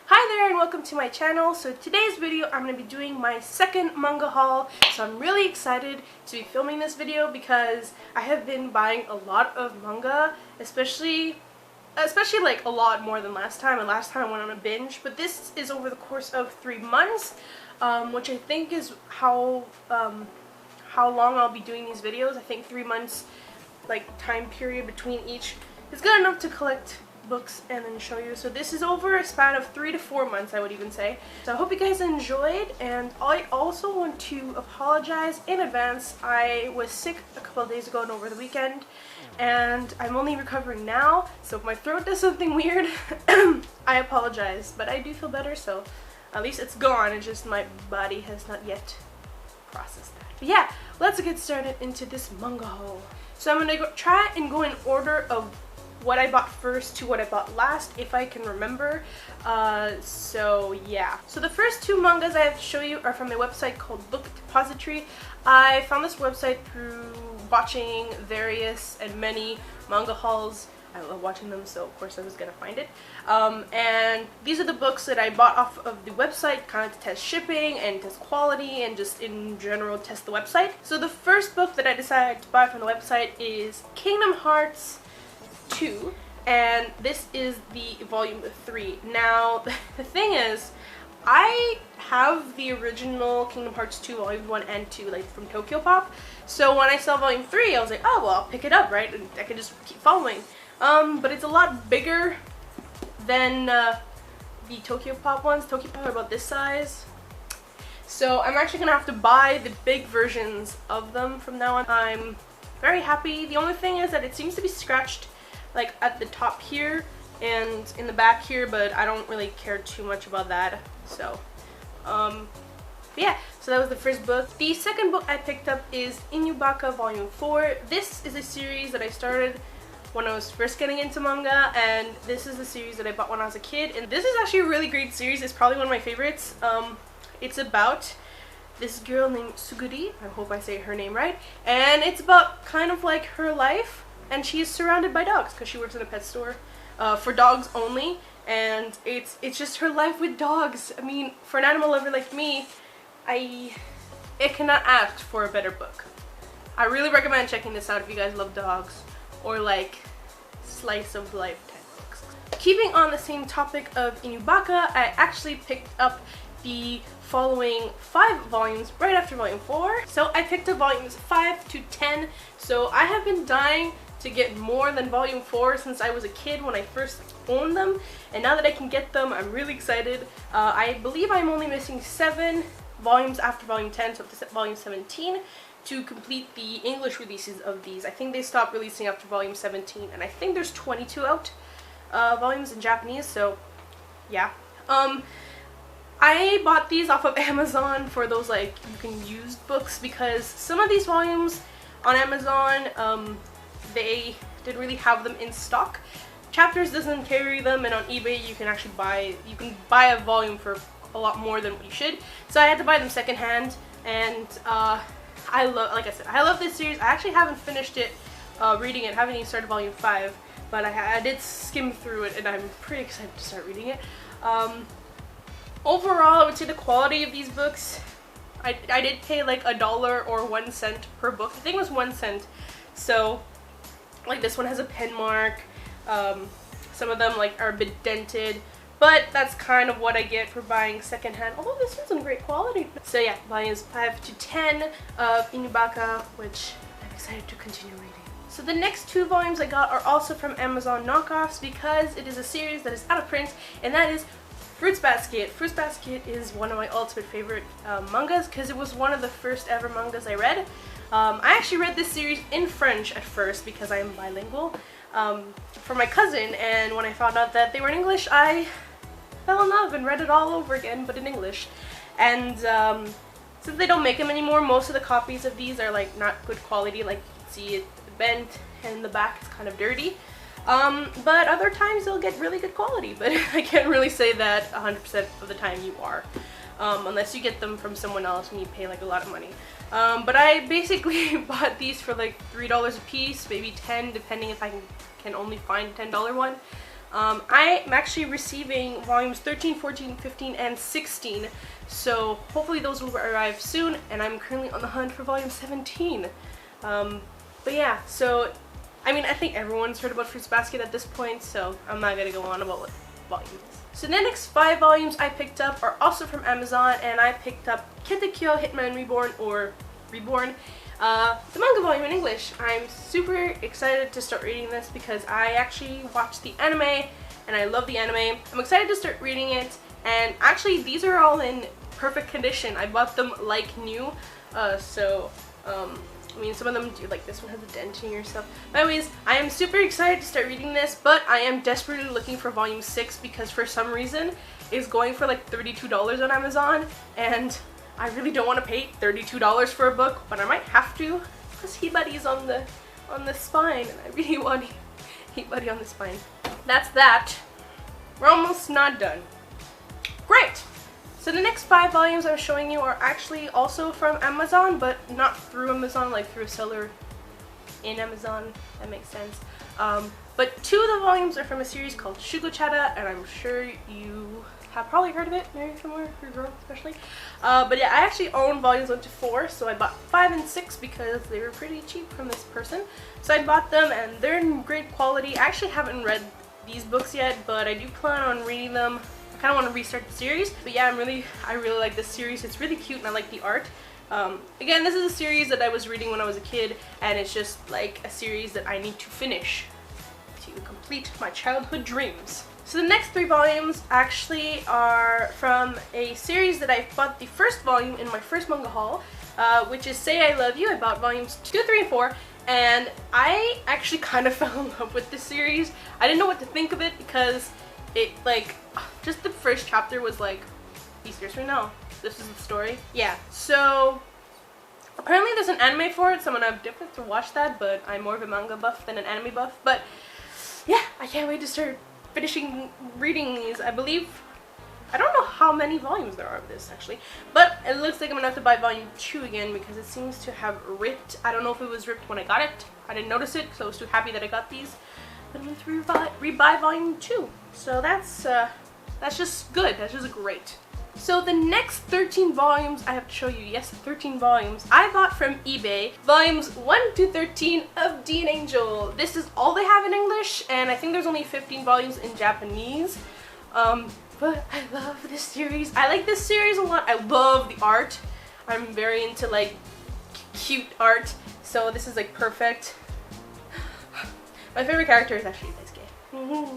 Hi there and welcome to my channel. So today's video I'm going to be doing my second manga haul. So I'm really excited to be filming this video because I have been buying a lot of manga, especially like a lot more than last time. And last time I went on a binge, but this is over the course of 3 months, which I think is how long I'll be doing these videos. I think 3 months like time period between each is good enough to collect books and then show you. So this is over a span of 3 to 4 months, I would even say. So I hope you guys enjoyed, and I also want to apologize in advance. I was sick a couple of days ago and over the weekend, and I'm only recovering now, so if my throat does something weird, I apologize, but I do feel better, so at least it's gone. It's just my body has not yet processed that. But yeah, let's get started into this manga haul. So I'm gonna try and go in order of what I bought first to what I bought last, if I can remember. So yeah. So the first 2 mangas I have to show you are from a website called Book Depository. I found this website through watching various and many manga hauls. I love watching them, so of course I was gonna find it. And these are the books that I bought off of the website, kind of to test shipping and test quality and just in general test the website. So the first book that I decided to buy from the website is Kingdom Hearts 2, and this is the volume 3. Now the thing is, I have the original Kingdom Hearts 2 volume 1 and 2 like from Tokyo Pop, so when I saw volume 3 I was like, oh well, I'll pick it up, right, and I can just keep following. But it's a lot bigger than the Tokyo Pop ones. Tokyo Pop are about this size, so I'm actually gonna have to buy the big versions of them from now on. I'm very happy. The only thing is that it seems to be scratched like at the top here and in the back here, but I don't really care too much about that. So yeah, so that was the first book. The second book I picked up is ANYWHO Baka Volume 4. This is a series that I started when I was first getting into manga, and this is the series that I bought when I was a kid, and this is actually a really great series. It's probably one of my favorites. It's about this girl named Suguri, I hope I say her name right, and it's about kind of like her life, and she is surrounded by dogs because she works in a pet store for dogs only, and it's just her life with dogs. I mean, for an animal lover like me, it cannot ask for a better book. I really recommend checking this out if you guys love dogs or like slice of life type books. Keeping on the same topic of ANYWHO Baka, I actually picked up the following 5 volumes right after volume 4. So I picked up volumes 5 to 10. So I have been dying to get more than volume 4 since I was a kid when I first owned them, and now that I can get them, I'm really excited. I believe I'm only missing 7 volumes after volume 10, so up to volume 17 to complete the English releases of these. I think they stopped releasing after volume 17, and I think there's 22 out volumes in Japanese, so yeah. I bought these off of Amazon for those like you can use books, because some of these volumes on Amazon, they didn't really have them in stock. Chapters doesn't carry them, and on eBay you can actually buy a volume for a lot more than what you should. So I had to buy them secondhand, and like I said, I love this series. I actually haven't finished it reading it. I haven't even started volume 5, but I did skim through it, and I'm pretty excited to start reading it. Overall, I would say the quality of these books, I did pay like $1 or 1 cent per book. I think it was 1 cent. So like this one has a pen mark. Some of them like are a bit dented, but that's kind of what I get for buying secondhand. Although this one's in great quality. So yeah, volumes 5 to 10 of ANYWHO Baka, which I'm excited to continue reading. So the next 2 volumes I got are also from Amazon knockoffs, because it is a series that is out of print, and that is Fruits Basket. Fruits Basket is one of my ultimate favorite mangas, because it was one of the first ever mangas I read. I actually read this series in French at first because I am bilingual for my cousin, and when I found out that they were in English, I fell in love and read it all over again, but in English. And since they don't make them anymore, most of the copies of these are like not good quality. Like you can see it bent, and the back is kind of dirty. But other times they'll get really good quality, but I can't really say that 100% of the time you are, unless you get them from someone else and you pay like a lot of money. But I basically bought these for like $3 a piece, maybe 10, depending if I can only find a $10 one. I'm actually receiving volumes 13, 14, 15, and 16, so hopefully those will arrive soon, and I'm currently on the hunt for volume 17. But yeah, so I mean, I think everyone's heard about Fruits Basket at this point, so I'm not gonna go on about what volume it is. So the next 5 volumes I picked up are also from Amazon, and I picked up Katekyo, Hitman, Reborn, or Reborn, the manga volume in English. I'm super excited to start reading this because I actually watched the anime, and I love the anime. I'm excited to start reading it, and actually these are all in perfect condition. I bought them like new, I mean, some of them do, like this one has a dent in your stuff. But anyways, I am super excited to start reading this, but I am desperately looking for volume 6 because for some reason it's going for like $32 on Amazon, and I really don't want to pay $32 for a book, but I might have to because Hitman's on the spine, and I really want Hitman on the spine. That's that. We're almost not done. Great! So the next 5 volumes I'm showing you are actually also from Amazon, but not through Amazon, like through a seller in Amazon. That makes sense. But 2 of the volumes are from a series called Shugo, Chara, and I'm sure you have probably heard of it, maybe somewhere, your girl especially. But yeah, I actually own volumes 1 to 4, so I bought 5 and 6 because they were pretty cheap from this person. So I bought them, and they're in great quality. I actually haven't read these books yet, but I do plan on reading them. I kind of want to restart the series, but yeah, I really like this series. It's really cute, and I like the art. Again, this is a series that I was reading when I was a kid, and it's just like a series that I need to finish to complete my childhood dreams. So the next 3 volumes actually are from a series that I bought the first volume in my first manga haul, which is Say I Love You. I bought volumes 2, 3, and 4, and I actually kind of fell in love with this series. I didn't know what to think of it because it, like, just the first chapter was like, are you serious right now? This is the story? Yeah, so apparently there's an anime for it, so I'm gonna definitely watch that, but I'm more of a manga buff than an anime buff. But yeah, I can't wait to start finishing reading these. I don't know how many volumes there are of this actually, but it looks like I'm gonna have to buy volume 2 again because it seems to have ripped. I don't know if it was ripped when I got it. I didn't notice it because I was too happy that I got these. But I'm going to rebuy volume 2. So that's just good. That's just great. So the next 13 volumes I have to show you, yes, 13 volumes, I bought from eBay, volumes 1 to 13 of D.N.Angel. This is all they have in English, and I think there's only 15 volumes in Japanese. But I love this series. I like this series a lot. I love the art. I'm very into like cute art, so this is like perfect. My favorite character is actually this guy.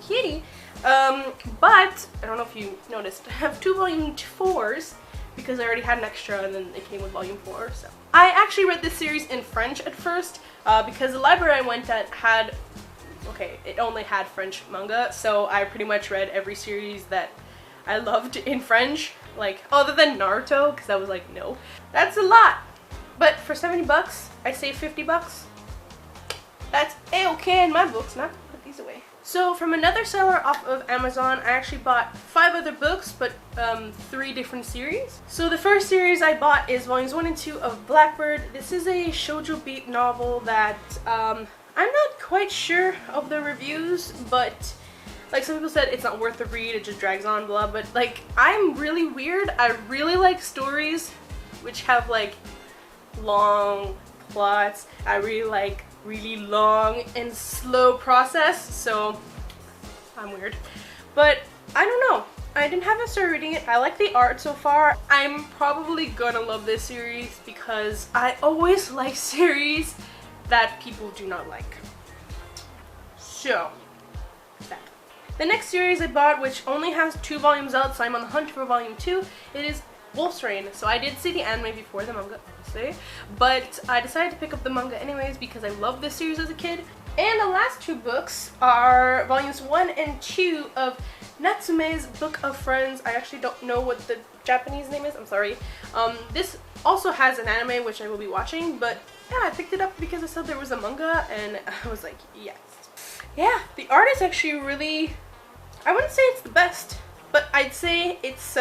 Kitty. But I don't know if you noticed, I have 2 volume 4s because I already had an extra and then it came with volume 4. So I actually read this series in French at first because the library I went at had, it only had French manga, so I pretty much read every series that I loved in French, like other than Naruto, because I was like, no, that's a lot. But for 70 bucks, I saved 50 bucks. That's a-okay in my books, not to put these away. So from another seller off of Amazon, I actually bought 5 other books, but 3 different series. So the first series I bought is volumes 1 and 2 of Blackbird. This is a shoujo beat novel that I'm not quite sure of the reviews, but like some people said it's not worth the read, it just drags on, blah, but like I'm really weird. I really like stories which have like long plots. I really like really long and slow process, so I'm weird. But I don't know, I didn't have to start reading it. I like the art so far. I'm probably gonna love this series because I always like series that people do not like. So that. The next series I bought, which only has 2 volumes out, so I'm on the hunt for volume 2, it is Wolf's Rain. So I did see the anime before the manga, obviously, but I decided to pick up the manga anyways because I loved this series as a kid. And the last 2 books are volumes 1 and 2 of Natsume's Book of Friends. I actually don't know what the Japanese name is, I'm sorry. This also has an anime which I will be watching, but yeah, I picked it up because I saw there was a manga and I was like, yes. Yeah, the art is actually really, I wouldn't say it's the best, but I'd say it's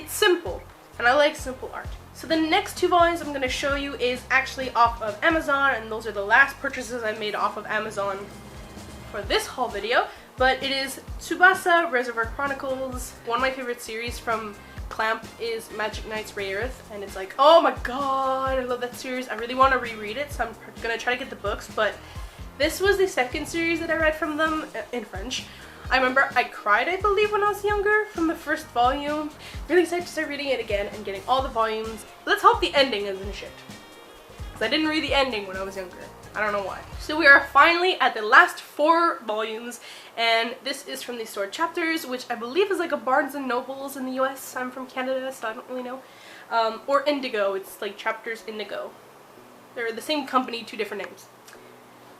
simple. And I like simple art. So the next 2 volumes I'm going to show you is actually off of Amazon, and those are the last purchases I made off of Amazon for this haul video. but it is Tsubasa Reservoir Chronicles. One of my favorite series from Clamp is Magic Knight's Ray-Earth, and it's like, oh my god, I love that series. I really want to reread it, so I'm gonna try to get the books, but this was the second series that I read from them in French. I remember I cried, I believe, when I was younger from the first volume. Really excited to start reading it again and getting all the volumes. Let's hope the ending isn't shit, because I didn't read the ending when I was younger. I don't know why. So we are finally at the last 4 volumes, and this is from the Sword Chapters, which I believe is like a Barnes & Nobles in the US. I'm from Canada, so I don't really know. Or Indigo, it's like Chapters Indigo. They're the same company, 2 different names.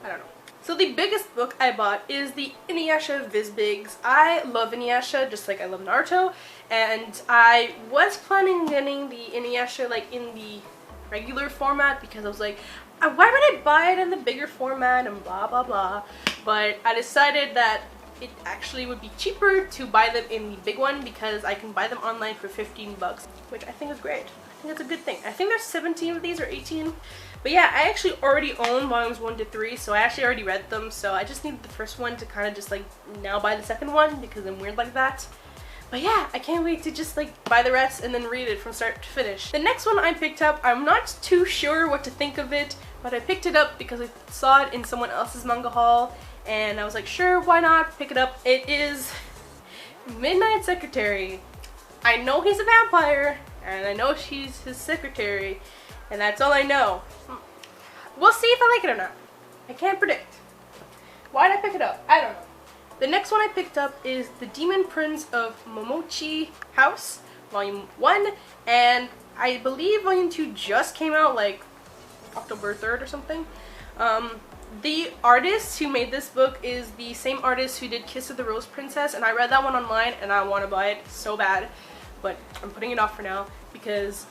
I don't know. So the biggest book I bought is the Inuyasha Vizbigs. I love Inuyasha just like I love Naruto, and I was planning on getting the Inuyasha like in the regular format because I was like, why would I buy it in the bigger format and blah blah blah, but I decided that it actually would be cheaper to buy them in the big one because I can buy them online for 15 bucks, which I think is great. I think that's a good thing. I think there's 17 of these or 18. But yeah, I actually already own volumes 1 to 3, so I actually already read them, so I just needed the first one to kind of just like now buy the second one because I'm weird like that. But yeah, I can't wait to just like buy the rest and then read it from start to finish. The next one I picked up, I'm not too sure what to think of it, but I picked it up because I saw it in someone else's manga haul, and I was like, sure, why not pick it up. It is Midnight Secretary. I know he's a vampire, and I know she's his secretary, and that's all I know. We'll see if I like it or not. I can't predict. Why'd I pick it up? I don't know. The next one I picked up is The Demon Prince of Momochi House, Volume 1, and I believe Volume 2 just came out like October 3rd or something. The artist who made this book is the same artist who did Kiss of the Rose Princess, and I read that one online and I want to buy it so bad, but I'm putting it off for now because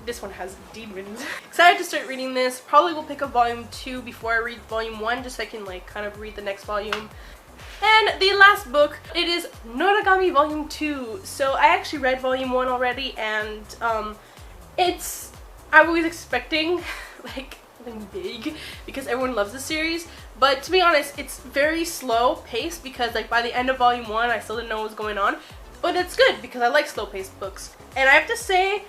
this one has demons. Excited to start reading this. Probably will pick up Volume 2 before I read Volume 1 just so I can like kind of read the next volume. And the last book, it is Noragami Volume 2. So I actually read Volume 1 already, and I was expecting like something big because everyone loves the series, but to be honest, it's very slow paced because like by the end of Volume 1 I still didn't know what was going on, but it's good because I like slow paced books. And I have to say,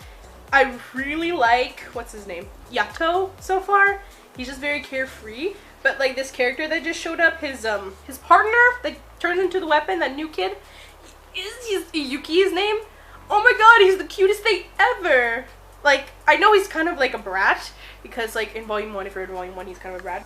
I really like, what's his name? Yato so far. He's just very carefree, but like this character that just showed up, his partner that turns into the weapon, that new kid, is Yuki his name? Oh my god, he's the cutest thing ever! Like, I know he's kind of like a brat, because like in Volume 1, if you read Volume 1, he's kind of a brat.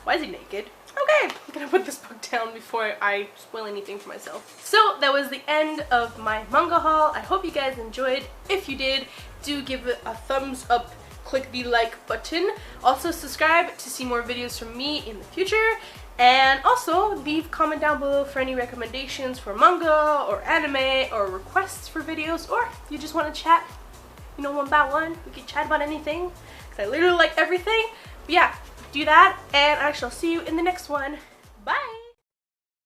Why is he naked? Okay, I'm gonna put this book down before I spoil anything for myself. So that was the end of my manga haul. I hope you guys enjoyed. If you did, do give it a thumbs up, click the like button. Also subscribe to see more videos from me in the future. And also leave a comment down below for any recommendations for manga or anime or requests for videos, or if you just want to chat, you know, one by one, we can chat about anything because I literally like everything. But yeah, do that, and I shall see you in the next one. Bye!